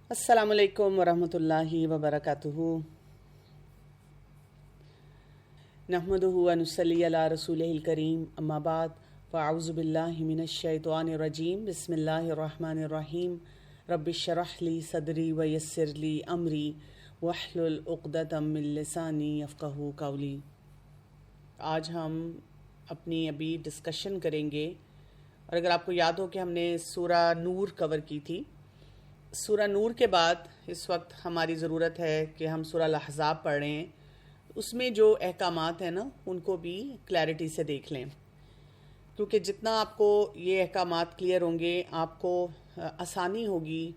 السلام علیکم ورحمۃ اللہ وبرکاتہ۔ نحمدہ ونصلی علی رسولہ الکریم، اما بعد فاعوذ باللہ من الشیطان الرجیم، بسم اللہ الرحمن الرحیم۔ رب اشرح لی صدری ویسر لی امری واحلل عقدۃ من لسانی یفقہوا قولی۔ آج ہم اپنی ابھی ڈسکشن کریں گے، اور اگر آپ کو یاد ہو کہ ہم نے سورہ نور کور کی تھی، سورہ نور کے بعد اس وقت ہماری ضرورت ہے کہ ہم سورہ الاحزاب پڑھ رہے ہیں۔ اس میں جو احکامات ہیں نا، ان کو بھی کلیئرٹی سے دیکھ لیں، کیونکہ جتنا آپ کو یہ احکامات کلیئر ہوں گے، آپ کو آسانی ہوگی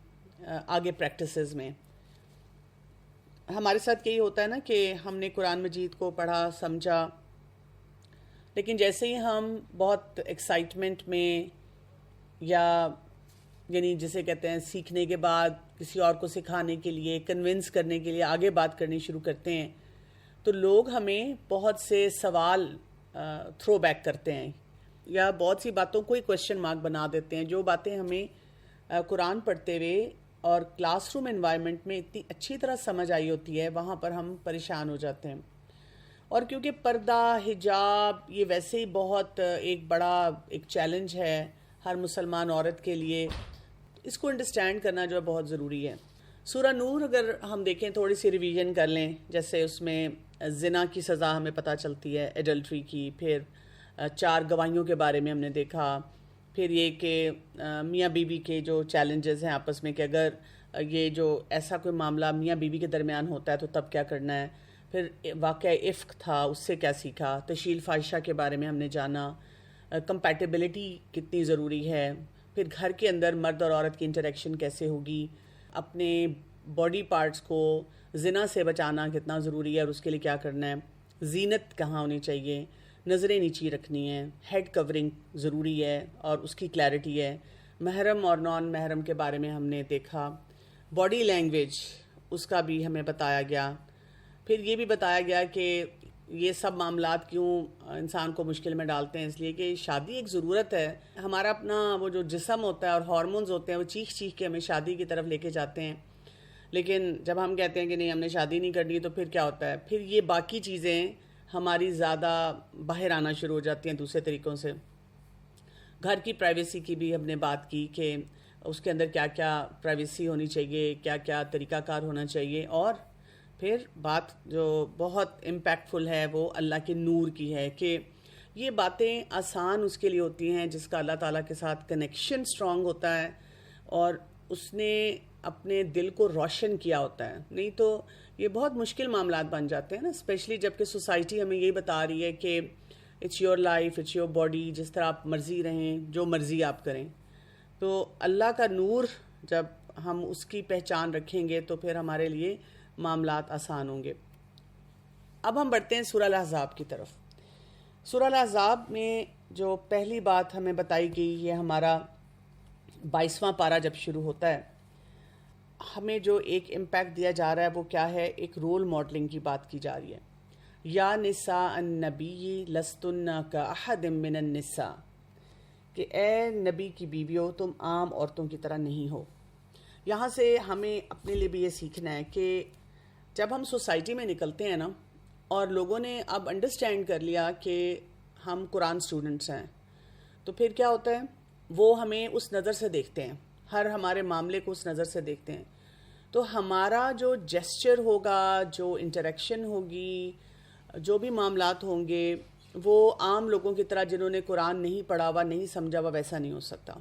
آگے پریکٹسز میں۔ ہمارے ساتھ یہی ہوتا ہے نا کہ ہم نے قرآن مجید کو پڑھا، سمجھا، لیکن جیسے ہی ہم بہت ایکسائٹمنٹ میں یا یعنی جسے کہتے ہیں سیکھنے کے بعد کسی اور کو سکھانے کے لیے، کنونس کرنے کے لیے آگے بات کرنی شروع کرتے ہیں، تو لوگ ہمیں بہت سے سوال تھرو بیک کرتے ہیں، یا بہت سی باتوں کو ہی کویشچن مارک بنا دیتے ہیں۔ جو باتیں ہمیں قرآن پڑھتے ہوئے اور کلاس روم انوائرمنٹ میں اتنی اچھی طرح سمجھ آئی ہوتی ہے، وہاں پر ہم پریشان ہو جاتے ہیں۔ اور کیونکہ پردہ، حجاب یہ ویسے ہی بہت ایک بڑا ایک چیلنج ہے ہر مسلمان عورت کے لیے، اس کو انڈرسٹینڈ کرنا جو ہے بہت ضروری ہے۔ سورہ نور اگر ہم دیکھیں، تھوڑی سی ریویژن کر لیں، جیسے اس میں زنا کی سزا ہمیں پتہ چلتی ہے، ایڈلٹری کی، پھر 4 گواہیوں کے بارے میں ہم نے دیکھا، پھر یہ کہ میاں بیوی کے جو چیلنجز ہیں آپس میں، کہ اگر یہ جو ایسا کوئی معاملہ میاں بیوی کے درمیان ہوتا ہے تو تب کیا کرنا ہے، پھر واقعہ افک تھا، اس سے کیا سیکھا، تشہیر فاحشہ کے بارے میں ہم نے جانا، کمپیٹیبلٹی کتنی ضروری ہے، پھر گھر کے اندر مرد اور عورت کی انٹریکشن کیسے ہوگی، اپنے باڈی پارٹس کو زنا سے بچانا کتنا ضروری ہے اور اس کے لیے کیا کرنا ہے، زینت کہاں ہونی چاہیے، نظریں نیچی رکھنی ہیں، ہیڈ کورنگ ضروری ہے اور اس کی کلیئرٹی ہے، محرم اور نان محرم کے بارے میں ہم نے دیکھا، باڈی لینگویج اس کا بھی ہمیں بتایا گیا، پھر یہ بھی بتایا گیا کہ یہ سب معاملات کیوں انسان کو مشکل میں ڈالتے ہیں، اس لیے کہ شادی ایک ضرورت ہے۔ ہمارا اپنا وہ جو جسم ہوتا ہے اور ہارمونز ہوتے ہیں، وہ چیخ چیخ کے ہمیں شادی کی طرف لے کے جاتے ہیں، لیکن جب ہم کہتے ہیں کہ نہیں ہم نے شادی نہیں کرنی، تو پھر کیا ہوتا ہے، پھر یہ باقی چیزیں ہماری زیادہ باہر آنا شروع ہو جاتی ہیں دوسرے طریقوں سے۔ گھر کی پرائیویسی کی بھی ہم نے بات کی کہ اس کے اندر کیا کیا پرائیویسی ہونی چاہیے، کیا کیا طریقہ کار ہونا چاہیے، اور پھر بات جو بہت امپیکٹفل ہے وہ اللہ کے نور کی ہے، کہ یہ باتیں آسان اس کے لیے ہوتی ہیں جس کا اللہ تعالیٰ کے ساتھ کنیکشن سٹرونگ ہوتا ہے اور اس نے اپنے دل کو روشن کیا ہوتا ہے، نہیں تو یہ بہت مشکل معاملات بن جاتے ہیں نا، اسپیشلی جب کہ سوسائٹی ہمیں یہی بتا رہی ہے کہ it's your life, it's your body, جس طرح آپ مرضی رہیں، جو مرضی آپ کریں۔ تو اللہ کا نور جب ہم اس کی پہچان رکھیں گے تو پھر ہمارے لیے معاملات آسان ہوں گے۔ اب ہم بڑھتے ہیں سورہ الاحزاب کی طرف۔ سورہ الاحزاب میں جو پہلی بات ہمیں بتائی گئی، یہ ہمارا 22واں پارہ جب شروع ہوتا ہے، ہمیں جو ایک امپیکٹ دیا جا رہا ہے وہ کیا ہے، ایک رول ماڈلنگ کی بات کی جا رہی ہے۔ یا نساء النبی لستن کاحد من النساء، کہ اے نبی کی بیویوں تم عام عورتوں کی طرح نہیں ہو۔ یہاں سے ہمیں اپنے لیے بھی یہ سیکھنا ہے کہ جب ہم سوسائٹی میں نکلتے ہیں نا، اور لوگوں نے اب انڈرسٹینڈ کر لیا کہ ہم قرآن سٹوڈنٹس ہیں، تو پھر کیا ہوتا ہے، وہ ہمیں اس نظر سے دیکھتے ہیں، ہر ہمارے معاملے کو اس نظر سے دیکھتے ہیں، تو ہمارا جو جیسچر ہوگا، جو انٹریکشن ہوگی، جو بھی معاملات ہوں گے، وہ عام لوگوں کی طرح جنہوں نے قرآن نہیں پڑھا ہوا، نہیں سمجھا ہوا، ویسا نہیں ہو سکتا۔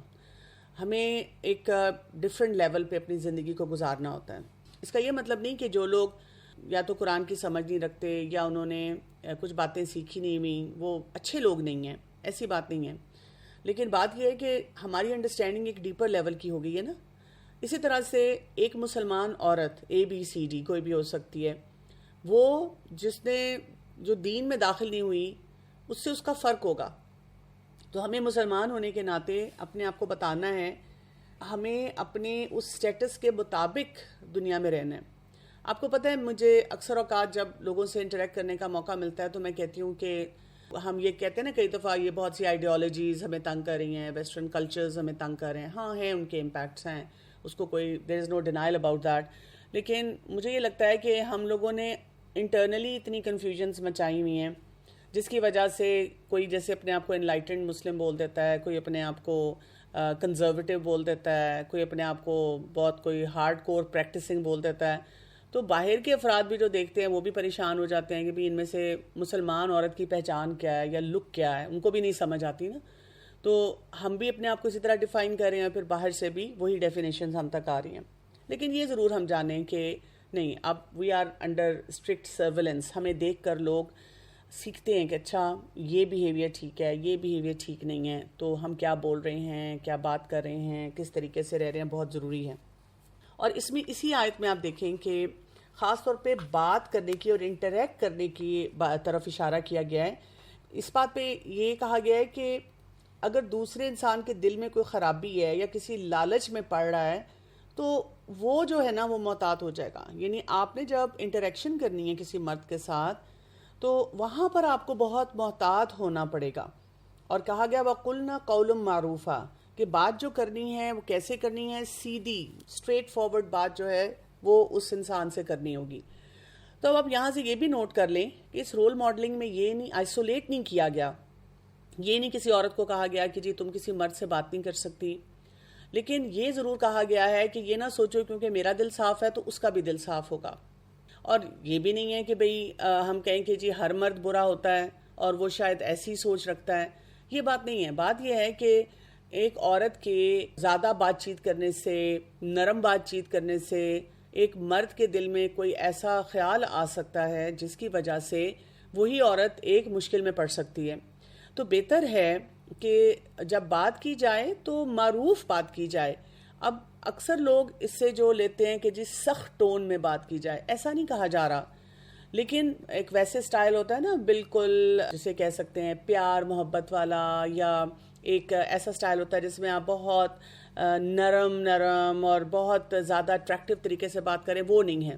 ہمیں ایک ڈیفرنٹ لیول پہ اپنی زندگی کو گزارنا ہوتا ہے۔ اس کا یہ مطلب نہیں کہ جو لوگ یا تو قرآن کی سمجھ نہیں رکھتے یا انہوں نے کچھ باتیں سیکھی نہیں ہوئیں، وہ اچھے لوگ نہیں ہیں، ایسی بات نہیں ہے، لیکن بات یہ ہے کہ ہماری انڈرسٹینڈنگ ایک ڈیپر لیول کی ہو گئی ہے نا۔ اسی طرح سے ایک مسلمان عورت ABCD کوئی بھی ہو سکتی ہے، وہ جس نے جو دین میں داخل نہیں ہوئی، اس سے اس کا فرق ہوگا۔ تو ہمیں مسلمان ہونے کے ناطے اپنے آپ کو بتانا ہے، ہمیں اپنے اس سٹیٹس کے مطابق دنیا میں رہنا ہے۔ آپ کو پتہ ہے، مجھے اکثر اوقات جب لوگوں سے انٹریکٹ کرنے کا موقع ملتا ہے تو میں کہتی ہوں کہ ہم یہ کہتے ہیں نا کئی دفعہ، یہ بہت سی آئیڈیالوجیز ہمیں تنگ کر رہی ہیں، ویسٹرن کلچرز ہمیں تنگ کر رہے ہیں، ہاں ہیں، ان کے امپیکٹس ہیں، اس کو کوئی دیر از نو ڈینائل اباؤٹ دیٹ. لیکن مجھے یہ لگتا ہے کہ ہم لوگوں نے انٹرنلی اتنی کنفیوژنس مچائی ہوئی ہیں جس کی وجہ سے کوئی جیسے اپنے آپ کو انلائٹنڈ مسلم بول دیتا ہے, کوئی اپنے آپ کو کنزرویٹو بول دیتا ہے, کوئی اپنے آپ کو بہت کوئی ہارڈ کور پریکٹسنگ بول دیتا ہے. تو باہر کے افراد بھی جو دیکھتے ہیں وہ بھی پریشان ہو جاتے ہیں کہ بھی ان میں سے مسلمان عورت کی پہچان کیا ہے یا لک کیا ہے, ان کو بھی نہیں سمجھ آتی نا. تو ہم بھی اپنے آپ کو اسی طرح ڈیفائن کر رہے ہیں, پھر باہر سے بھی وہی ڈیفینیشنز ہم تک آ رہی ہیں. لیکن یہ ضرور ہم جانیں کہ نہیں, اب we are under strict surveillance. ہمیں دیکھ کر لوگ سیکھتے ہیں کہ اچھا یہ بیہیویئر ٹھیک ہے, یہ بیہیویئر ٹھیک نہیں ہے, تو ہم کیا بول رہے ہیں, کیا بات کر رہے ہیں, کس طریقے سے رہ رہے ہیں, بہت ضروری ہے. اور اس میں اسی آیت میں آپ دیکھیں کہ خاص طور پہ بات کرنے کی اور انٹریکٹ کرنے کی طرف اشارہ کیا گیا ہے. اس بات پہ یہ کہا گیا ہے کہ اگر دوسرے انسان کے دل میں کوئی خرابی ہے یا کسی لالچ میں پڑ رہا ہے تو وہ جو ہے نا وہ محتاط ہو جائے گا. یعنی آپ نے جب انٹریکشن کرنی ہے کسی مرد کے ساتھ تو وہاں پر آپ کو بہت محتاط ہونا پڑے گا. اور کہا گیا وَقُلْنَا قَوْلٌ مَعْرُوفًا, کہ بات جو کرنی ہے وہ کیسے کرنی ہے, سیدھی اسٹریٹ فارورڈ بات جو ہے وہ اس انسان سے کرنی ہوگی. تو اب آپ یہاں سے یہ بھی نوٹ کر لیں کہ اس رول ماڈلنگ میں یہ نہیں آئسولیٹ نہیں کیا گیا, یہ نہیں کسی عورت کو کہا گیا کہ جی تم کسی مرد سے بات نہیں کر سکتی. لیکن یہ ضرور کہا گیا ہے کہ یہ نہ سوچو کیونکہ میرا دل صاف ہے تو اس کا بھی دل صاف ہوگا. اور یہ بھی نہیں ہے کہ بھئی ہم کہیں کہ جی ہر مرد برا ہوتا ہے اور وہ شاید ایسی سوچ رکھتا ہے. یہ بات نہیں ہے. بات یہ ہے کہ ایک عورت کے زیادہ بات چیت کرنے سے, نرم بات چیت کرنے سے ایک مرد کے دل میں کوئی ایسا خیال آ سکتا ہے جس کی وجہ سے وہی عورت ایک مشکل میں پڑ سکتی ہے. تو بہتر ہے کہ جب بات کی جائے تو معروف بات کی جائے. اب اکثر لوگ اس سے جو لیتے ہیں کہ جی سخت ٹون میں بات کی جائے, ایسا نہیں کہا جا رہا, لیکن ایک ویسے سٹائل ہوتا ہے نا بالکل جسے کہہ سکتے ہیں پیار محبت والا, یا ایک ایسا سٹائل ہوتا ہے جس میں آپ بہت نرم اور بہت زیادہ اٹریکٹیو طریقے سے بات کریں, وہ نہیں ہے.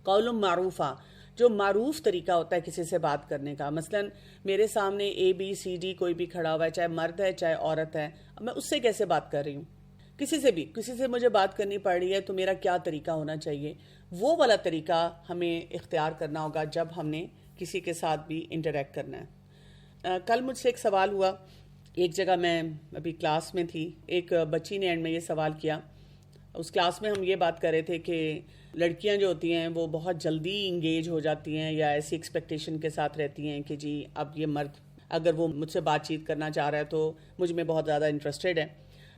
قول معروفہ, جو معروف طریقہ ہوتا ہے کسی سے بات کرنے کا. مثلا میرے سامنے ABCD کوئی بھی کھڑا ہوا ہے, چاہے مرد ہے چاہے عورت ہے, اب میں اس سے کیسے بات کر رہی ہوں, کسی سے مجھے بات کرنی پڑ رہی ہے تو میرا کیا طریقہ ہونا چاہیے, وہ والا طریقہ ہمیں اختیار کرنا ہوگا جب ہم نے کسی کے ساتھ بھی انٹریکٹ کرنا ہے. کل مجھ سے ایک سوال ہوا, ایک جگہ میں ابھی کلاس میں تھی, ایک بچی نے اینڈ میں یہ سوال کیا. اس کلاس میں ہم یہ بات کر رہے تھے کہ لڑکیاں جو ہوتی ہیں وہ بہت جلدی انگیج ہو جاتی ہیں یا ایسی ایکسپیکٹیشن کے ساتھ رہتی ہیں کہ جی اب یہ مرد اگر وہ مجھ سے بات چیت کرنا چاہ رہا ہے تو مجھ میں بہت زیادہ انٹرسٹڈ ہے.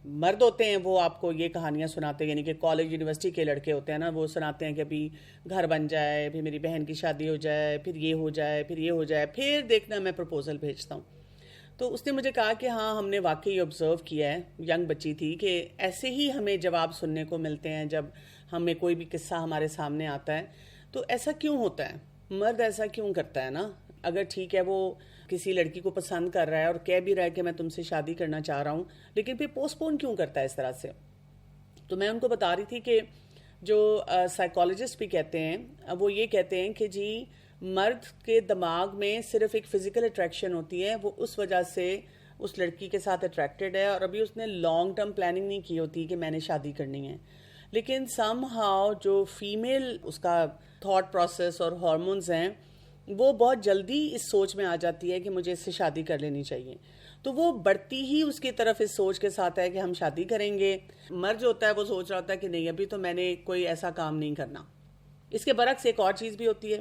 مرد ہوتے ہیں وہ آپ کو یہ کہانیاں سناتے ہیں, یعنی کہ کالج یونیورسٹی کے لڑکے ہوتے ہیں نا, وہ سناتے ہیں کہ ابھی گھر بن جائے, پھر میری بہن کی شادی ہو جائے, پھر یہ ہو جائے, پھر یہ ہو جائے, پھر دیکھنا میں پرپوزل بھیجتا ہوں. تو اس نے مجھے کہا کہ ہاں ہم نے واقعی آبزرو کیا ہے, ینگ بچی تھی, کہ ایسے ہی ہمیں جواب سننے کو ملتے ہیں جب ہمیں کوئی بھی قصہ ہمارے سامنے آتا ہے. تو ایسا کیوں ہوتا ہے, مرد ایسا کیوں کرتا ہے نا, اگر ٹھیک ہے وہ کسی لڑکی کو پسند کر رہا ہے اور کہہ بھی رہا ہے کہ میں تم سے شادی کرنا چاہ رہا ہوں, لیکن پھر پوسٹ پون کیوں کرتا ہے اس طرح سے. تو میں ان کو بتا رہی تھی کہ جو سائیکالوجسٹ بھی کہتے ہیں وہ یہ کہتے ہیں کہ جی مرد کے دماغ میں صرف ایک فزیکل اٹریکشن ہوتی ہے, وہ اس وجہ سے اس لڑکی کے ساتھ اٹریکٹڈ ہے اور ابھی اس نے لانگ ٹرم پلاننگ نہیں کی ہوتی کہ میں نے شادی کرنی ہے. لیکن سم ہاؤ جو فیمیل اس کا تھاٹ پروسیس اور ہارمونز ہیں وہ بہت جلدی اس سوچ میں آ جاتی ہے کہ مجھے اس سے شادی کر لینی چاہیے, تو وہ بڑھتی ہی اس کی طرف اس سوچ کے ساتھ ہے کہ ہم شادی کریں گے. مرد جو ہوتا ہے وہ سوچ رہا ہوتا ہے کہ نہیں ابھی تو میں نے کوئی ایسا کام نہیں کرنا. اس کے برعکس ایک اور چیز بھی ہوتی ہے,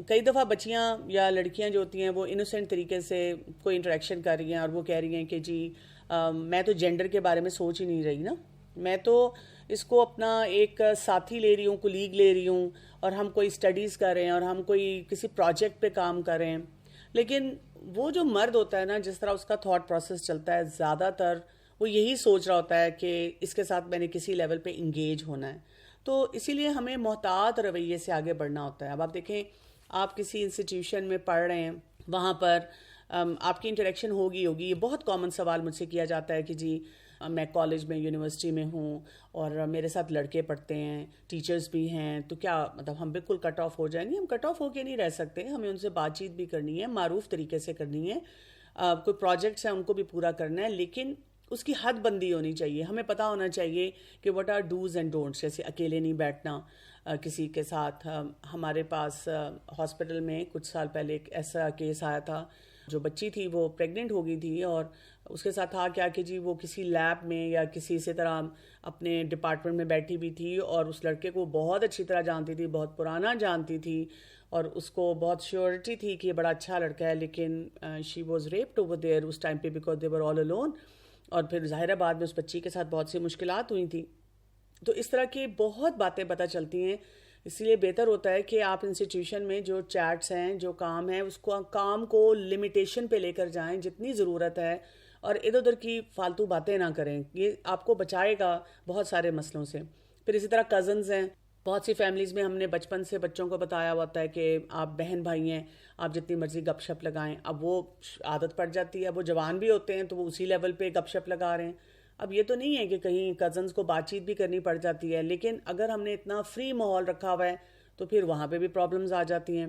کئی دفعہ بچیاں یا لڑکیاں جو ہوتی ہیں وہ انوسینٹ طریقے سے کوئی انٹریکشن کر رہی ہیں اور وہ کہہ رہی ہیں کہ جی میں تو جینڈر کے بارے میں سوچ ہی نہیں رہی نا, میں تو اس کو اپنا ایک ساتھی لے رہی ہوں, کولیگ لے رہی ہوں, اور ہم کوئی اسٹڈیز کر رہے ہیں اور ہم کوئی کسی پروجیکٹ پہ کام کر رہے ہیں. لیکن وہ جو مرد ہوتا ہے نا, جس طرح اس کا تھاٹ پروسیس چلتا ہے, زیادہ تر وہ یہی سوچ رہا ہوتا ہے کہ اس کے ساتھ میں نے کسی لیول پہ انگیج ہونا ہے. تو اسی لیے ہمیں محتاط رویے سے آگے بڑھنا ہوتا ہے. اب آپ دیکھیں, آپ کسی انسٹیٹیوشن میں پڑھ رہے ہیں, وہاں پر آپ کی انٹریکشن ہوگی. یہ بہت کامن سوال مجھ سے کیا جاتا ہے کہ جی میں کالج میں یونیورسٹی میں ہوں اور میرے ساتھ لڑکے پڑھتے ہیں, ٹیچرز بھی ہیں, تو کیا مطلب ہم بالکل کٹ آف ہو جائیں گے؟ ہم کٹ آف ہو کے نہیں رہ سکتے, ہمیں ان سے بات چیت بھی کرنی ہے, معروف طریقے سے کرنی ہے, کوئی پروجیکٹس ہیں ان کو بھی پورا کرنا ہے, لیکن اس کی حد بندی ہونی چاہیے. ہمیں پتہ ہونا چاہیے کہ what are dos and don'ts. جیسے اکیلے نہیں بیٹھنا کسی کے ساتھ. ہمارے پاس ہاسپٹل میں کچھ سال پہلے ایک ایسا کیس آیا تھا, جو بچی تھی وہ پریگننٹ ہو گئی تھی, اور اس کے ساتھ تھا کیا کہ جی وہ کسی لیب میں یا کسی اسی طرح اپنے ڈپارٹمنٹ میں بیٹھی ہوئی تھی, اور اس لڑکے کو بہت اچھی طرح جانتی تھی, بہت پرانا جانتی تھی, اور اس کو بہت شیورٹی تھی کہ یہ بڑا اچھا لڑکا ہے. لیکن she was raped over there اس ٹائم پہ because they were all alone. اور پھر ظاہر بعد میں اس بچی کے ساتھ بہت سی مشکلات ہوئی تھیں. تو اس طرح کی بہت باتیں پتہ چلتی ہیں. اس لیے بہتر ہوتا ہے کہ آپ انسٹیٹیوشن میں جو چیٹس ہیں, جو کام ہے, اس کو کام کو لمیٹیشن پہ لے کر جائیں جتنی ضرورت ہے, اور ادھر ادھر کی فالتو باتیں نہ کریں. یہ آپ کو بچائے گا بہت سارے مسئلوں سے. پھر اسی طرح کزنز ہیں. بہت سی فیملیز میں ہم نے بچپن سے بچوں کو بتایا ہوتا ہے کہ آپ بہن بھائی ہیں, آپ جتنی مرضی گپ شپ لگائیں. اب وہ عادت پڑ جاتی ہے, اب وہ جوان بھی ہوتے ہیں تو وہ اسی لیول پہ گپ شپ لگا رہے ہیں. اب یہ تو نہیں ہے کہ کہیں کزنز کو بات چیت بھی کرنی پڑ جاتی ہے, لیکن اگر ہم نے اتنا فری ماحول رکھا ہوا ہے تو پھر وہاں پہ بھی پرابلمز آ جاتی ہیں.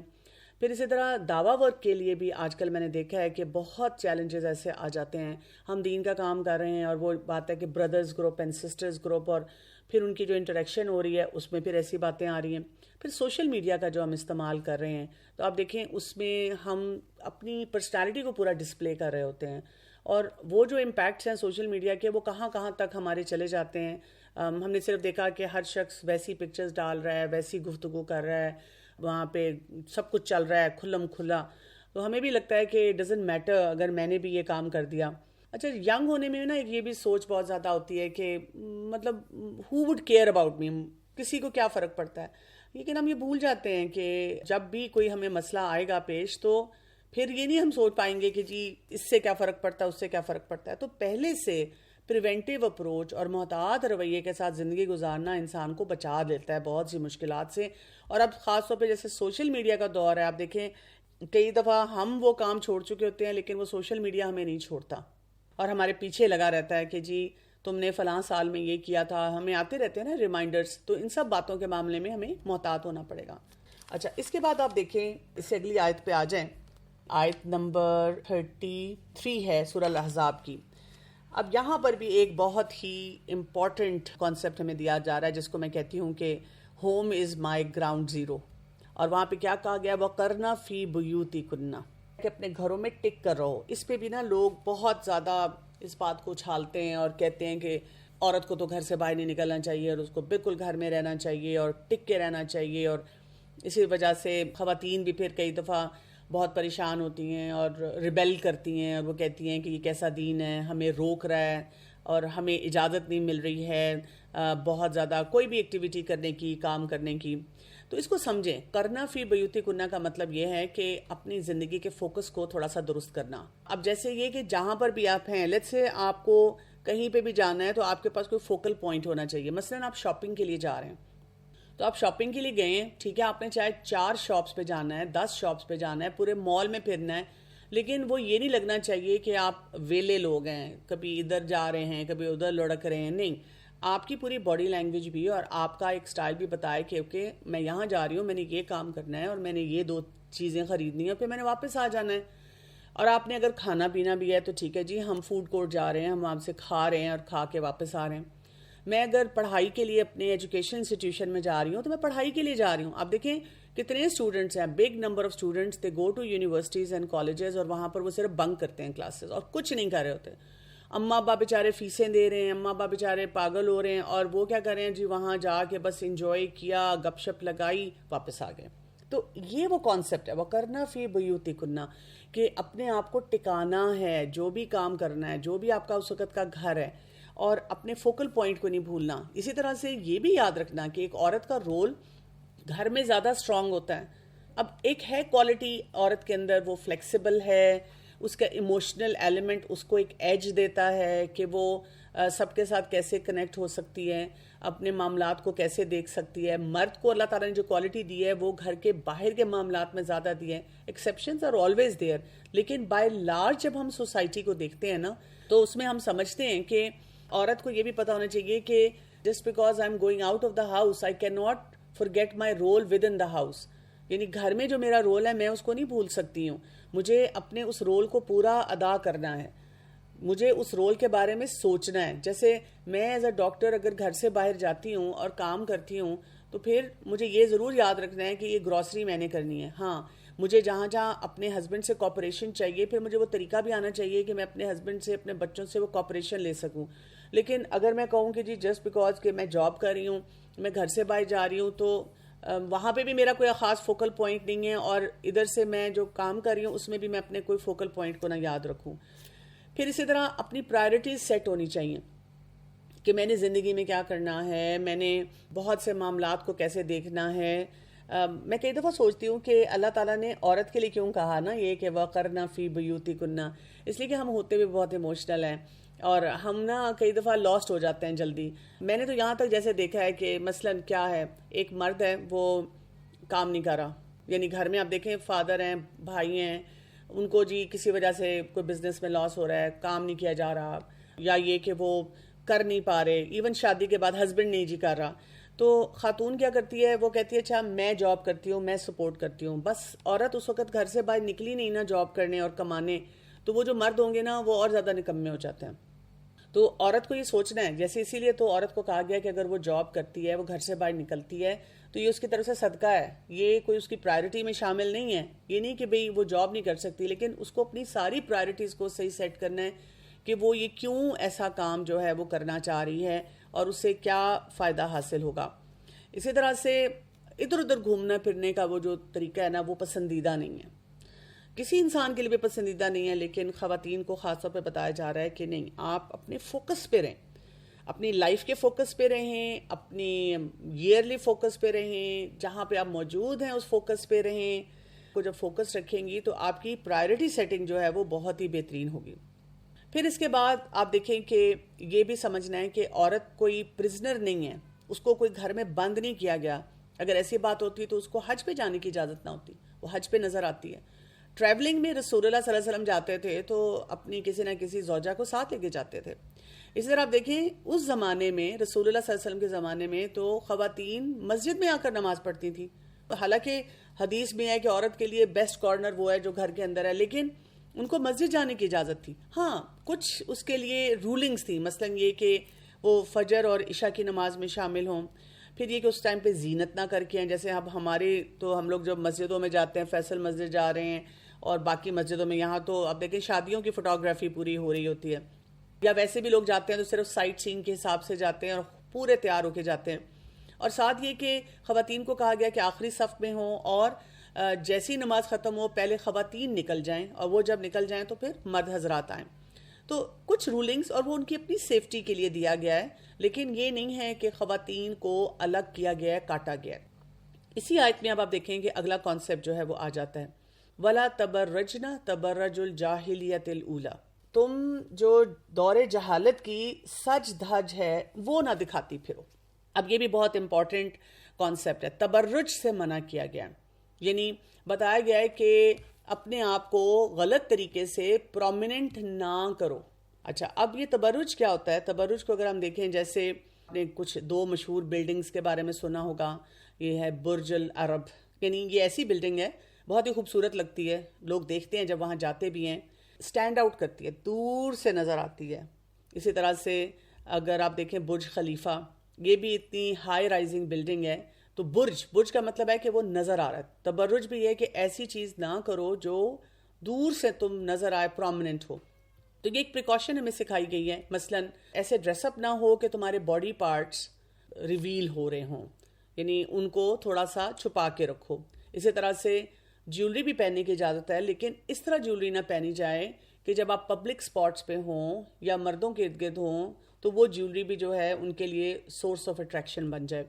پھر اسی طرح دعویٰ ورک کے لیے بھی آج کل میں نے دیکھا ہے کہ بہت چیلنجز ایسے آ جاتے ہیں. ہم دین کا کام کر رہے ہیں, اور وہ بات ہے کہ brothers group and sisters group, اور پھر ان کی جو انٹریکشن ہو رہی ہے اس میں پھر ایسی باتیں آ رہی ہیں. پھر سوشل میڈیا کا جو ہم استعمال کر رہے ہیں, تو آپ دیکھیں اس میں ہم اپنی پرسنالٹی کو پورا ڈسپلے کر رہے ہوتے ہیں, اور وہ جو امپیکٹس ہیں سوشل میڈیا کے وہ کہاں کہاں تک ہمارے چلے جاتے ہیں. ہم نے صرف دیکھا کہ ہر شخص ویسی پکچرز ڈال رہا ہے, ویسی گفتگو کر رہا ہے, وہاں پہ سب کچھ چل رہا ہے کھلم کھلا. تو ہمیں بھی لگتا ہے کہ ڈزنٹ میٹر اگر میں نے بھی یہ کام کر دیا. اچھا, ینگ ہونے میں نا یہ بھی سوچ بہت زیادہ ہوتی ہے کہ مطلب who would care about me, کسی کو کیا فرق پڑتا ہے. لیکن ہم یہ بھول جاتے ہیں کہ جب بھی کوئی ہمیں مسئلہ آئے گا پیش, تو پھر یہ نہیں ہم سوچ پائیں گے کہ جی اس سے کیا فرق پڑتا ہے, اس سے کیا فرق پڑتا ہے. تو پہلے سے پریونٹیو اپروچ اور محتاط رویے کے ساتھ زندگی گزارنا انسان کو بچا دیتا ہے بہت سی مشکلات سے. اور اب خاص طور پہ جیسے سوشل میڈیا کا دور ہے, آپ دیکھیں کئی دفعہ ہم وہ کام چھوڑ چکے ہوتے ہیں, لیکن وہ سوشل میڈیا ہمیں نہیں چھوڑتا اور ہمارے پیچھے لگا رہتا ہے کہ جی تم نے فلاں سال میں یہ کیا تھا. ہمیں آتے رہتے ہیں نا ریمائنڈرز. تو ان سب باتوں کے معاملے میں ہمیں محتاط ہونا پڑے گا. اچھا, اس کے بعد آپ دیکھیں, اس سے اگلی آیت پہ آ جائیں. آیت نمبر 33 ہے سورہ الاحزاب کی. اب یہاں پر بھی ایک بہت ہی امپورٹنٹ کانسیپٹ ہمیں دیا جا رہا ہے, جس کو میں کہتی ہوں کہ ہوم از مائی گراؤنڈ زیرو. اور وہاں پہ کیا کہا گیا, وَقَرْنَ فِي بُيُوتِكُنَّ, کہ اپنے گھروں میں ٹک کر رہو. اس پہ بھی نا لوگ بہت زیادہ اس بات کو اچھالتے ہیں اور کہتے ہیں کہ عورت کو تو گھر سے باہر نہیں نکلنا چاہیے, اور اس کو بالکل گھر میں رہنا چاہیے اور ٹک کے رہنا چاہیے. اور اسی وجہ سے خواتین بھی پھر کئی دفعہ بہت پریشان ہوتی ہیں اور ریبیل کرتی ہیں, اور وہ کہتی ہیں کہ یہ کیسا دین ہے, ہمیں روک رہا ہے اور ہمیں اجازت نہیں مل رہی ہے بہت زیادہ کوئی بھی ایکٹیویٹی کرنے کی, کام کرنے کی. تو اس کو سمجھیں. کرنا فی بیوتکن کا مطلب یہ ہے کہ اپنی زندگی کے فوکس کو تھوڑا سا درست کرنا. اب جیسے یہ کہ جہاں پر بھی آپ ہیں, لیٹ سے آپ کو کہیں پہ بھی جانا ہے تو آپ کے پاس کوئی فوکل پوائنٹ ہونا چاہیے. مثلا آپ شاپنگ کے لیے جا رہے ہیں, تو آپ شاپنگ کے لیے گئے ہیں, ٹھیک ہے, آپ نے چاہے 4 شاپس پہ جانا ہے, 10 شاپس پہ جانا ہے, پورے مال میں پھرنا ہے, لیکن وہ یہ نہیں لگنا چاہیے کہ آپ ویلے لوگ ہیں, کبھی ادھر جا رہے ہیں کبھی ادھر لڑک رہے ہیں. نہیں, آپ کی پوری باڈی لینگویج بھی اور آپ کا ایک سٹائل بھی بتائے کہ اوکے میں یہاں جا رہی ہوں, میں نے یہ کام کرنا ہے اور میں نے یہ 2 چیزیں خریدنی ہیں, پھر میں نے واپس آ جانا ہے. اور آپ نے اگر کھانا پینا بھی ہے تو ٹھیک ہے جی, ہم فوڈ کورٹ جا رہے ہیں, ہم وہاں سے کھا رہے ہیں اور کھا کے واپس آ رہے ہیں. میں اگر پڑھائی کے لیے اپنے ایجوکیشن انسٹیٹیوشن میں جا رہی ہوں تو میں پڑھائی کے لیے جا رہی ہوں. آپ دیکھیں کتنے اسٹوڈنٹس ہیں, big number of students, they go to universities and colleges, اور وہاں پر وہ صرف بنک کرتے ہیں کلاسز اور کچھ نہیں کر رہے ہوتے. اماں ابا بیچارے فیسیں دے رہے ہیں, اماں ابا بیچارے پاگل ہو رہے ہیں, اور وہ کیا کر رہے ہیں جی, وہاں جا کے بس انجوائے کیا, گپ شپ لگائی, واپس آ گئے. تو یہ وہ کانسیپٹ ہے وَقَرْنَ فِي بُيُوتِكُنَّ, کہ اپنے آپ کو ٹکانا ہے, جو بھی کام کرنا ہے, جو بھی آپ کا اس وقت کا گھر ہے, اور اپنے فوکل پوائنٹ کو نہیں بھولنا. اسی طرح سے یہ بھی یاد رکھنا کہ ایک عورت کا رول گھر میں زیادہ اسٹرانگ ہوتا ہے. اب ایک ہے کوالٹی عورت کے اندر, وہ فلیکسیبل ہے, اس کا ایموشنل ایلیمنٹ اس کو ایک ایج دیتا ہے کہ وہ سب کے ساتھ کیسے کنیکٹ ہو سکتی ہے, اپنے معاملات کو کیسے دیکھ سکتی ہے. مرد کو اللہ تعالیٰ نے جو کوالٹی دی ہے وہ گھر کے باہر کے معاملات میں زیادہ دی ہے. ایکسیپشنز آر آلویز دیئر, لیکن بائی لارج جب ہم سوسائٹی کو دیکھتے ہیں نا, تو اس میں ہم سمجھتے ہیں کہ عورت کو یہ بھی پتہ ہونا چاہیے کہ just because I am going out of the house I can not forget my role within the house. یعنی گھر میں جو میرا رول ہے میں اس کو نہیں بھول سکتی ہوں, مجھے اپنے اس رول کو پورا ادا کرنا ہے. مجھے اس رول کے بارے میں سوچنا ہے. جیسے میں ایز اے ڈاکٹر اگر گھر سے باہر جاتی ہوں اور کام کرتی ہوں تو پھر مجھے یہ ضرور یاد رکھنا ہے کہ یہ گروسری میں نے کرنی ہے. ہاں مجھے جہاں جہاں اپنے ہسبینڈ سے کوپریشن چاہیے، پھر مجھے وہ طریقہ بھی آنا چاہیے کہ میں اپنے ہسبینڈ سے، اپنے بچوں سے وہ کوپریشن لے سکوں. لیکن اگر میں کہوں کہ جی جسٹ بیکاز کہ میں جاب کر رہی ہوں، میں گھر سے باہر جا رہی ہوں، تو وہاں پہ بھی میرا کوئی خاص فوکل پوائنٹ نہیں ہے، اور ادھر سے میں جو کام کر رہی ہوں اس میں بھی میں اپنے کوئی فوکل پوائنٹ کو نہ یاد رکھوں. پھر اسی طرح اپنی پرائرٹیز سیٹ ہونی چاہیے کہ میں نے زندگی میں کیا کرنا ہے، میں نے بہت سے معاملات کو کیسے دیکھنا ہے. میں کئی دفعہ سوچتی ہوں کہ اللہ تعالیٰ نے عورت کے لیے کیوں کہا نا یہ کہ وَقَرْنَ فِي بُيُوتِكُنَّ، اس لیے کہ ہم ہوتے ہوئے بہت ایموشنل ہیں اور ہم نا کئی دفعہ لاسٹ ہو جاتے ہیں جلدی. میں نے تو یہاں تک جیسے دیکھا ہے کہ مثلاً کیا ہے، ایک مرد ہے وہ کام نہیں کر رہا، یعنی گھر میں آپ دیکھیں فادر ہیں، بھائی ہیں، ان کو جی کسی وجہ سے کوئی بزنس میں لاس ہو رہا ہے، کام نہیں کیا جا رہا، یا یہ کہ وہ کر نہیں پا رہے، ایون شادی کے بعد ہسبینڈ نہیں جی کر رہا. تو خاتون کیا کرتی ہے، وہ کہتی ہے اچھا میں جاب کرتی ہوں، میں سپورٹ کرتی ہوں. بس عورت اس وقت گھر سے باہر نکلی نہیں نا جاب کرنے اور کمانے، تو وہ جو مرد ہوں گے نا وہ اور زیادہ نکمے ہو جاتے ہیں. تو عورت کو یہ سوچنا ہے، جیسے اسی لیے تو عورت کو کہا گیا کہ اگر وہ جاب کرتی ہے، وہ گھر سے باہر نکلتی ہے، تو یہ اس کی طرف سے صدقہ ہے، یہ کوئی اس کی پرائرٹی میں شامل نہیں ہے. یہ نہیں کہ بھئی وہ جاب نہیں کر سکتی، لیکن اس کو اپنی ساری پرائرٹیز کو صحیح سیٹ کرنا ہے کہ وہ یہ کیوں ایسا کام جو ہے وہ کرنا چاہ رہی ہے اور اس سے کیا فائدہ حاصل ہوگا. اسی طرح سے ادھر ادھر گھومنا پھرنے کا وہ جو طریقہ ہے نا وہ پسندیدہ نہیں ہے، کسی انسان کے لیے بھی پسندیدہ نہیں ہے، لیکن خواتین کو خاص طور پہ بتایا جا رہا ہے کہ نہیں، آپ اپنے فوکس پہ رہیں، اپنی لائف کے فوکس پہ رہیں، اپنی ایئرلی فوکس پہ رہیں، جہاں پہ آپ موجود ہیں اس فوکس پہ رہیں. کو جب فوکس رکھیں گی تو آپ کی پرائرٹی سیٹنگ جو ہے وہ بہت ہی بہترین ہوگی. پھر اس کے بعد آپ دیکھیں کہ یہ بھی سمجھنا ہے کہ عورت کوئی پرزنر نہیں ہے، اس کو کوئی گھر میں بند نہیں کیا گیا. اگر ایسی بات ہوتی تو اس کو حج پہ جانے کی اجازت نہ ہوتی، وہ حج پہ نظر آتی ہے. ٹریولنگ میں رسول اللہ صلی اللہ علیہ وسلم جاتے تھے تو اپنی کسی نہ کسی زوجہ کو ساتھ لے کے جاتے تھے. اسی طرح آپ دیکھیں اس زمانے میں، رسول اللہ صلی اللہ علیہ وسلم کے زمانے میں تو خواتین مسجد میں آ کر نماز پڑھتی تھیں. حالانکہ حدیث میں ہے کہ عورت کے لیے بیسٹ کارنر وہ ہے جو گھر کے اندر ہے، لیکن ان کو مسجد جانے کی اجازت تھی. ہاں کچھ اس کے لیے رولنگز تھیں، مثلا یہ کہ وہ فجر اور عشاء کی نماز میں شامل ہوں. پھر یہ کہ اس ٹائم پہ زینت نہ کر کے ہیں، جیسے اب ہمارے تو ہم لوگ جب مسجدوں میں جاتے ہیں، فیصل مسجد جا رہے ہیں اور باقی مسجدوں میں، یہاں تو اب دیکھیں شادیوں کی فوٹوگرافی پوری ہو رہی ہوتی ہے، یا ویسے بھی لوگ جاتے ہیں تو صرف سائٹ سینگ کے حساب سے جاتے ہیں اور پورے تیار ہو کے جاتے ہیں. اور ساتھ یہ کہ خواتین کو کہا گیا کہ آخری صف میں ہوں، اور جیسی نماز ختم ہو پہلے خواتین نکل جائیں، اور وہ جب نکل جائیں تو پھر مرد حضرات آئیں. تو کچھ رولنگز، اور وہ ان کی اپنی سیفٹی کے لیے دیا گیا ہے، لیکن یہ نہیں ہے کہ خواتین کو الگ کیا گیا ہے، کاٹا گیا ہے. اسی آیت میں اب آپ دیکھیں کہ اگلا کانسیپٹ جو ہے وہ آ جاتا ہے، وَلَا تَبَرَّجْنَ تَبَرَّجُ الْجَاهِلِيَّةِ الْأُولَى، تم جو دور جہالت کی سج دھج ہے وہ نہ دکھاتی پھرو. اب یہ بھی بہت امپورٹنٹ کانسیپٹ ہے، تبرج سے منع کیا گیا، یعنی بتایا گیا ہے کہ اپنے آپ کو غلط طریقے سے پرومیننٹ نہ کرو. اچھا اب یہ تبرج کیا ہوتا ہے؟ تبرج کو اگر ہم دیکھیں، جیسے آپ نے کچھ دو مشہور بلڈنگز کے بارے میں سنا ہوگا، یہ ہے برج العرب، یعنی یہ ایسی بلڈنگ ہے بہت ہی خوبصورت لگتی ہے، لوگ دیکھتے ہیں جب وہاں جاتے بھی ہیں، سٹینڈ آؤٹ کرتی ہے، دور سے نظر آتی ہے. اسی طرح سے اگر آپ دیکھیں برج خلیفہ، یہ بھی اتنی ہائی رائزنگ بلڈنگ ہے، تو برج کا مطلب ہے کہ وہ نظر آ رہا ہے. تبرج بھی ہے کہ ایسی چیز نہ کرو جو دور سے تم نظر آئے، پرومیننٹ ہو. تو یہ ایک پریکاشن ہمیں سکھائی گئی ہے، مثلا ایسے ڈریس اپ نہ ہو کہ تمہارے باڈی پارٹس ریویل ہو رہے ہوں، یعنی ان کو تھوڑا سا چھپا کے رکھو. اسی طرح سے جیولری بھی پہننے کی اجازت ہے، لیکن اس طرح جیولری نہ پہنی جائے کہ جب آپ پبلک سپاٹس پہ ہوں یا مردوں کے ارد گرد ہوں تو وہ جیولری بھی جو ہے ان کے لیے سورس آف اٹریکشن بن جائے.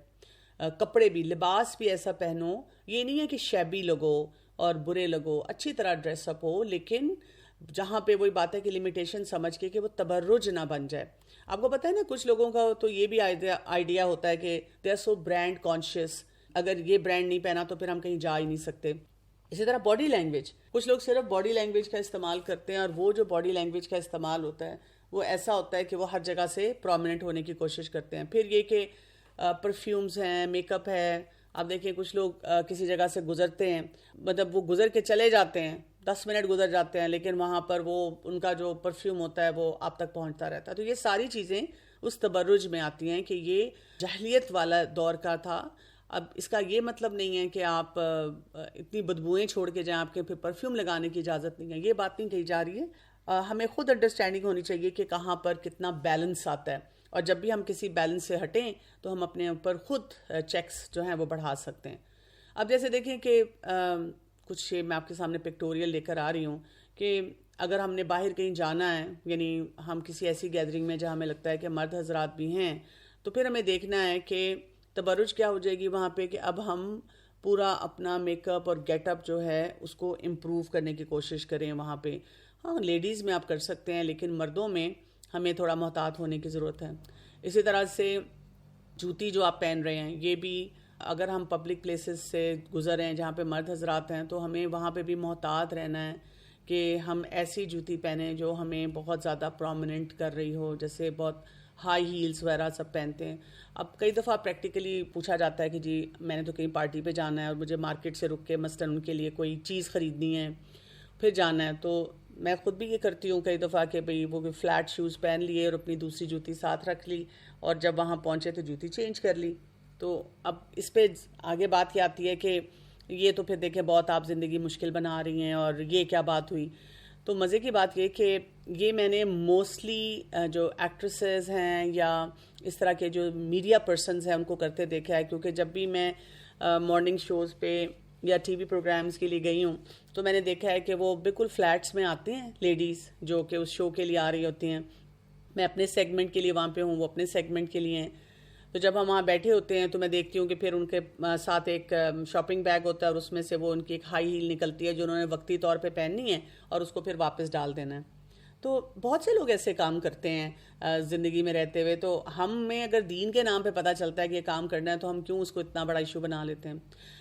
کپڑے بھی، لباس بھی ایسا پہنو، یہ نہیں ہے کہ شیبی لگو اور برے لگو، اچھی طرح ڈریس اپ ہو، لیکن جہاں پہ وہی بات ہے کہ لمیٹیشن سمجھ کے کہ وہ تبرج نہ بن جائے. آپ کو پتہ ہے نا کچھ لوگوں کا تو یہ بھی آئیڈیا ہوتا ہے کہ they are so brand conscious, اگر یہ برانڈ نہیں پہنا تو پھر ہم کہیں جا ہی نہیں سکتے. اسی طرح باڈی لینگویج، کچھ لوگ صرف باڈی لینگویج کا استعمال کرتے ہیں، اور وہ جو باڈی لینگویج کا استعمال ہوتا ہے وہ ایسا ہوتا ہے کہ وہ ہر جگہ سے پرومیننٹ ہونے کی کوشش کرتے ہیں. پھر یہ کہ پرفیومز ہیں، میک اپ ہے. آپ دیکھیں کچھ لوگ کسی جگہ سے گزرتے ہیں، مطلب وہ گزر کے چلے جاتے ہیں 10 منٹ گزر جاتے ہیں لیکن وہاں پر وہ ان کا جو پرفیوم ہوتا ہے وہ آپ تک پہنچتا رہتا ہے. تو یہ ساری چیزیں اس تبرج میں آتی ہیں کہ یہ جاہلیت والا دور کا تھا. اب اس کا یہ مطلب نہیں ہے کہ آپ اتنی بدبوئیں چھوڑ کے جائیں, آپ کے پھر پرفیوم لگانے کی اجازت نہیں ہے, یہ بات نہیں کہی جا رہی ہے. ہمیں خود انڈرسٹینڈنگ ہونی چاہیے کہ کہاں پر کتنا بیلنس آتا ہے, اور جب بھی ہم کسی بیلنس سے ہٹیں تو ہم اپنے اوپر خود چیکس جو ہیں وہ بڑھا سکتے ہیں. اب جیسے دیکھیں کہ کچھ میں آپ کے سامنے پکٹوریل لے کر آ رہی ہوں کہ اگر ہم نے باہر کہیں جانا ہے, یعنی ہم کسی ایسی گیدرنگ میں جہاں ہمیں لگتا ہے کہ مرد حضرات بھی ہیں, تو پھر ہمیں دیکھنا ہے کہ تبرج کیا ہو جائے گی وہاں پہ کہ اب ہم پورا اپنا میک اپ اور گیٹ اپ جو ہے اس کو امپروو کرنے کی کوشش کریں وہاں پہ. ہاں لیڈیز میں آپ کر سکتے ہیں, لیکن مردوں میں ہمیں تھوڑا محتاط ہونے کی ضرورت ہے. اسی طرح سے جوتی جو آپ پہن رہے ہیں, یہ بھی اگر ہم پبلک پلیسز سے گزر رہے ہیں جہاں پہ مرد حضرات ہیں تو ہمیں وہاں پہ بھی محتاط رہنا ہے کہ ہم ایسی جوتی پہنیں جو ہمیں بہت زیادہ پرومیننٹ کر رہی ہو, جیسے بہت ہائی ہیلز وغیرہ سب پہنتے ہیں. اب کئی دفعہ پریکٹیکلی پوچھا جاتا ہے کہ جی میں نے تو کہیں پارٹی پہ جانا ہے اور مجھے مارکیٹ سے رک کے مثلاً ان کے لیے کوئی چیز خریدنی ہے, پھر جانا ہے, تو میں خود بھی یہ کرتی ہوں کئی دفعہ کہ بھئی وہ فلیٹ شوز پہن لیے اور اپنی دوسری جوتی ساتھ رکھ لی, اور جب وہاں پہنچے تو جوتی چینج کر لی. تو اب اس پہ آگے بات یہ آتی ہے کہ یہ تو پھر دیکھیں بہت آپ زندگی مشکل بنا رہی ہیں, اور یہ کیا بات ہوئی. تو مزے کی بات یہ کہ یہ میں نے موسٹلی جو ایکٹریسز ہیں یا اس طرح کے جو میڈیا پرسنز ہیں ان کو کرتے دیکھا ہے, کیونکہ جب بھی میں مارننگ شوز پہ یا ٹی وی پروگرامز کے لیے گئی ہوں تو میں نے دیکھا ہے کہ وہ بالکل فلیٹس میں آتے ہیں لیڈیز جو کہ اس شو کے لیے آ رہی ہوتی ہیں. میں اپنے سیگمنٹ کے لیے وہاں پہ ہوں, وہ اپنے سیگمنٹ کے لیے ہیں. تو جب ہم وہاں بیٹھے ہوتے ہیں تو میں دیکھتی ہوں کہ پھر ان کے ساتھ ایک شاپنگ بیگ ہوتا ہے اور اس میں سے وہ ان کی ایک ہائی ہیل نکلتی ہے جو انہوں نے وقتی طور پہ پہننی ہے اور اس کو پھر واپس ڈال دینا ہے. تو بہت سے لوگ ایسے کام کرتے ہیں زندگی میں رہتے ہوئے. تو ہمیں اگر دین کے نام پہ پتہ چلتا ہے کہ یہ کام کرنا ہے تو ہم کیوں اس کو اتنا بڑا ایشو بنا لیتے ہیں.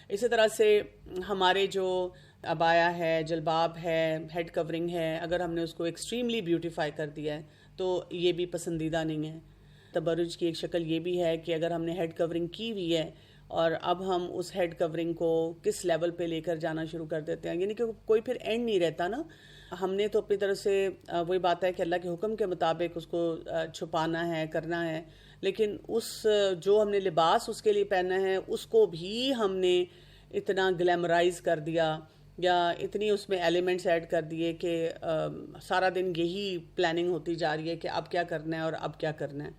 اسی طرح سے ہمارے جو عبایا ہے, جلباب ہے, ہیڈ کورنگ ہے, اگر ہم نے اس کو ایکسٹریملی بیوٹیفائی کر دیا ہے تو یہ بھی پسندیدہ نہیں ہے. تبرج کی ایک شکل یہ بھی ہے کہ اگر ہم نے ہیڈ کورنگ کی ہوئی ہے اور اب ہم اس ہیڈ کورنگ کو کس لیول پہ لے کر جانا شروع کر دیتے ہیں, یعنی کہ کوئی پھر اینڈ نہیں رہتا نا. ہم نے تو اپنی طرف سے وہی بات ہے کہ اللہ کے حکم کے مطابق اس کو چھپانا ہے, کرنا ہے, لیکن اس جو ہم نے لباس اس کے لیے پہننا ہے اس کو بھی ہم نے اتنا گلیمرائز کر دیا یا اتنی اس میں ایلیمنٹس ایڈ کر دیے کہ سارا دن یہی پلاننگ ہوتی جا رہی ہے کہ اب کیا کرنا ہے اور اب کیا کرنا ہے.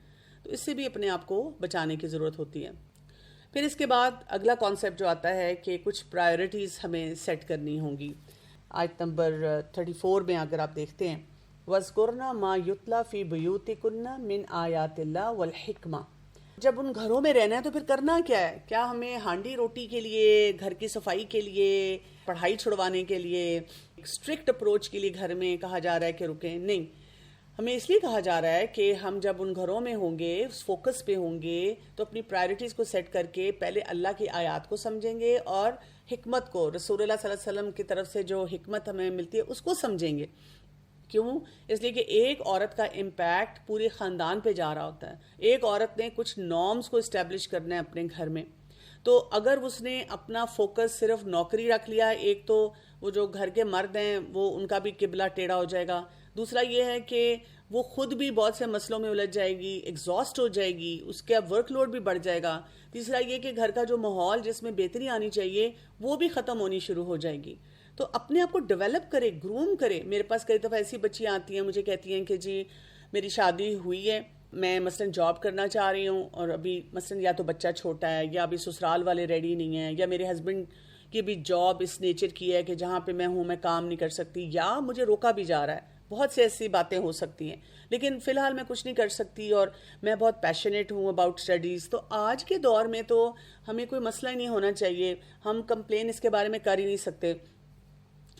تو اس سے بھی اپنے آپ کو بچانے کی ضرورت ہوتی ہے. پھر اس کے بعد اگلا کانسیپٹ جو آتا ہے کہ کچھ پرائیورٹیز ہمیں سیٹ کرنی ہوں گی. آیت نمبر 34 میں اگر آپ دیکھتے ہیں, وَاذْكُرْنَ مَا يُتْلَى فِي بُيُوتِكُنَّ مِنْ آیَاتِ اللَّهِ وَالْحِکْمَةِ. جب ان گھروں میں رہنا ہے تو پھر کرنا کیا ہے؟ کیا ہمیں ہانڈی روٹی کے لیے, گھر کی صفائی کے لیے, پڑھائی چھڑوانے کے لیے, اسٹرکٹ اپروچ کے لیے گھر میں کہا جا رہا ہے کہ رکیں؟ نہیں, ہمیں اس لیے کہا جا رہا ہے کہ ہم جب ان گھروں میں ہوں گے, اس فوکس پہ ہوں گے, تو اپنی پرائرٹیز کو سیٹ کر کے پہلے اللہ کی آیات کو سمجھیں گے اور حکمت کو, رسول اللہ صلی اللہ علیہ وسلم کی طرف سے جو حکمت ہمیں ملتی ہے اس کو سمجھیں گے. کیوں؟ اس لیے کہ ایک عورت کا امپیکٹ پورے خاندان پہ جا رہا ہوتا ہے. ایک عورت نے کچھ نارمز کو اسٹیبلش کرنا ہے اپنے گھر میں, تو اگر اس نے اپنا فوکس صرف نوکری رکھ لیا, ایک تو وہ جو گھر کے مرد ہیں وہ ان کا بھی قبلہ ٹیڑھا ہو جائے گا, دوسرا یہ ہے کہ وہ خود بھی بہت سے مسئلوں میں الجھ جائے گی, ایگزاسٹ ہو جائے گی, اس کا ورک لوڈ بھی بڑھ جائے گا. تیسرا یہ کہ گھر کا جو ماحول جس میں بہتری آنی چاہیے وہ بھی ختم ہونی شروع ہو جائے گی. تو اپنے آپ کو ڈیولپ کرے, گروم کرے. میرے پاس کئی دفعہ ایسی بچیاں آتی ہیں, مجھے کہتی ہیں کہ جی میری شادی ہوئی ہے, میں مثلاً جاب کرنا چاہ رہی ہوں, اور ابھی مثلاً یا تو بچہ چھوٹا ہے, یا ابھی سسرال والے ریڈی نہیں ہیں, یا میرے ہسبینڈ کی بھی جاب اس نیچر کی ہے کہ جہاں پہ میں ہوں میں کام نہیں کر سکتی, یا مجھے روکا بھی جا رہا ہے. بہت سی ایسی باتیں ہو سکتی ہیں, لیکن فی الحال میں کچھ نہیں کر سکتی, اور میں بہت پیشنیٹ ہوں اباؤٹ اسٹڈیز. تو آج کے دور میں تو ہمیں کوئی مسئلہ ہی نہیں ہونا چاہیے, ہم کمپلین اس کے بارے میں کر ہی نہیں سکتے.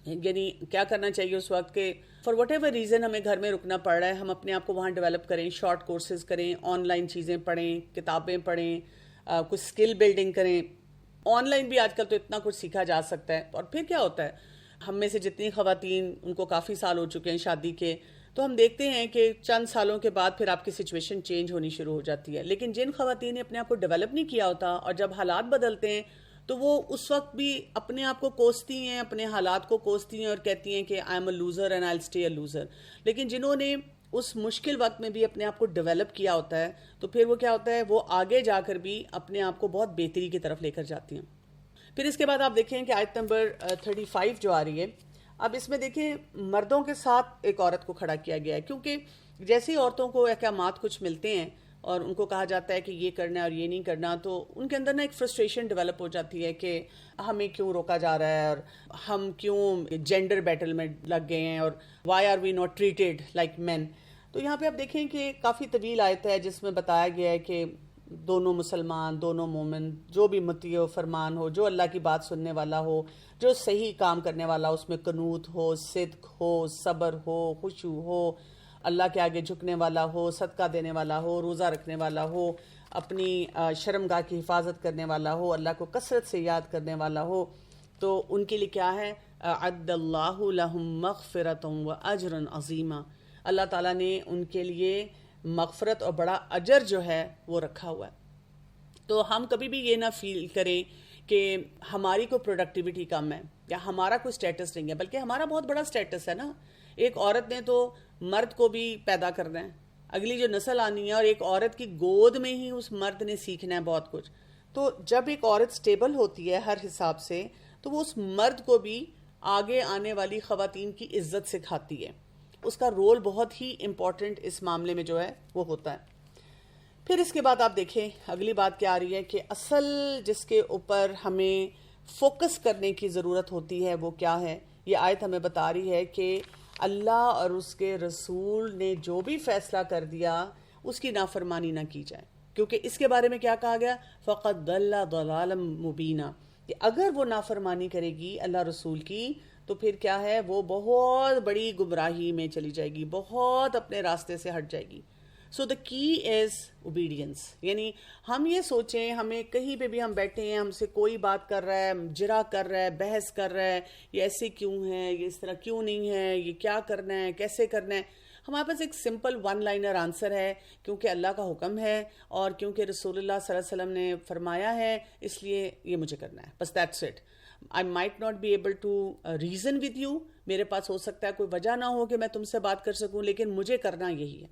یعنی کیا کرنا چاہیے اس وقت کہ فار وٹ ایور ریزن ہمیں گھر میں رکنا پڑ رہا ہے, ہم اپنے آپ کو وہاں ڈیولپ کریں, شارٹ کورسز کریں, آن لائن چیزیں پڑھیں, کتابیں پڑھیں, کچھ اسکل بلڈنگ کریں. آن لائن بھی آج کل تو اتنا کچھ سیکھا جا سکتا ہے. اور پھر کیا ہوتا ہے, ہم میں سے جتنی خواتین, ان کو کافی سال ہو چکے ہیں شادی کے, تو ہم دیکھتے ہیں کہ چند سالوں کے بعد پھر آپ کی سچویشن چینج ہونی شروع ہو جاتی ہے. لیکن جن خواتین نے اپنے آپ کو ڈیولپ نہیں کیا ہوتا, اور جب حالات بدلتے ہیں تو وہ اس وقت بھی اپنے آپ کو کوستی ہیں، اپنے حالات کو کوستی ہیں اور کہتی ہیں کہ I am a loser and I will stay a loser. لیکن جنہوں نے اس مشکل وقت میں بھی اپنے آپ کو ڈیولپ کیا ہوتا ہے تو پھر وہ کیا ہوتا ہے، وہ آگے جا کر بھی اپنے آپ کو بہت بہتری کی طرف لے کر جاتی ہیں. پھر اس کے بعد آپ دیکھیں کہ آیت نمبر 35 جو آ رہی ہے، اب اس میں دیکھیں مردوں کے ساتھ ایک عورت کو کھڑا کیا گیا ہے، کیونکہ جیسے ہی عورتوں کو احکامات کچھ ملتے ہیں اور ان کو کہا جاتا ہے کہ یہ کرنا ہے اور یہ نہیں کرنا، تو ان کے اندر نا ایک فرسٹریشن ڈیولپ ہو جاتی ہے کہ ہمیں کیوں روکا جا رہا ہے اور ہم کیوں جینڈر بیٹل میں لگ گئے ہیں اور why are we not treated like men. تو یہاں پہ آپ دیکھیں کہ کافی طویل آیت ہے جس میں بتایا گیا ہے کہ دونوں مسلمان، دونوں مومن، جو بھی مطیع و فرمان ہو، جو اللہ کی بات سننے والا ہو، جو صحیح کام کرنے والا، اس میں قنوت ہو، صدق ہو، صبر ہو، خشوع ہو، اللہ کے آگے جھکنے والا ہو، صدقہ دینے والا ہو، روزہ رکھنے والا ہو، اپنی شرمگاہ کی حفاظت کرنے والا ہو، اللہ کو کثرت سے یاد کرنے والا ہو، تو ان کے لیے کیا ہے، اعد اللہ لہم مغفرۃ و اجر عظیما. اللہ تعالیٰ نے ان کے لیے مغفرت اور بڑا اجر جو ہے وہ رکھا ہوا ہے. تو ہم کبھی بھی یہ نہ فیل کریں کہ ہماری کوئی پروڈکٹیوٹی کم ہے یا ہمارا کوئی سٹیٹس نہیں ہے، بلکہ ہمارا بہت بڑا سٹیٹس ہے نا. ایک عورت نے تو مرد کو بھی پیدا کرنا ہے، اگلی جو نسل آنی ہے، اور ایک عورت کی گود میں ہی اس مرد نے سیکھنا ہے بہت کچھ. تو جب ایک عورت سٹیبل ہوتی ہے ہر حساب سے تو وہ اس مرد کو بھی آگے آنے والی خواتین کی عزت سکھاتی ہے. اس کا رول بہت ہی امپورٹنٹ اس معاملے میں جو ہے وہ ہوتا ہے. پھر اس کے بعد آپ دیکھیں اگلی بات کیا آ رہی ہے کہ اصل جس کے اوپر ہمیں فوکس کرنے کی ضرورت ہوتی ہے وہ کیا ہے. یہ آیت ہمیں بتا رہی ہے کہ اللہ اور اس کے رسول نے جو بھی فیصلہ کر دیا اس کی نافرمانی نہ کی جائے، کیونکہ اس کے بارے میں کیا کہا گیا، فَقَدْ ضَلَّ ضَلَالًا مُبِينًا، کہ اگر وہ نافرمانی کرے گی اللہ رسول کی تو پھر کیا ہے، وہ بہت بڑی گمراہی میں چلی جائے گی، بہت اپنے راستے سے ہٹ جائے گی. سو دا کی از اوبیڈینس. یعنی ہم یہ سوچیں، ہمیں کہیں پہ بھی ہم بیٹھے ہیں، ہم سے کوئی بات کر رہا ہے، جرا کر رہا ہے، بحث کر رہا ہے، یہ ایسے کیوں ہے، یہ اس طرح کیوں نہیں ہے، یہ کیا کرنا ہے، کیسے کرنا ہے، ہمارے پاس ایک سمپل ون لائنر آنسر ہے، کیونکہ اللہ کا حکم ہے اور کیونکہ رسول اللہ صلی اللہ علیہ وسلم نے فرمایا ہے، اس لیے یہ مجھے کرنا ہے، بس that's it. I might not be able to reason with you، میرے پاس ہو سکتا ہے کوئی وجہ نہ ہو کہ میں تم سے بات کر سکوں، لیکن مجھے کرنا یہی ہے.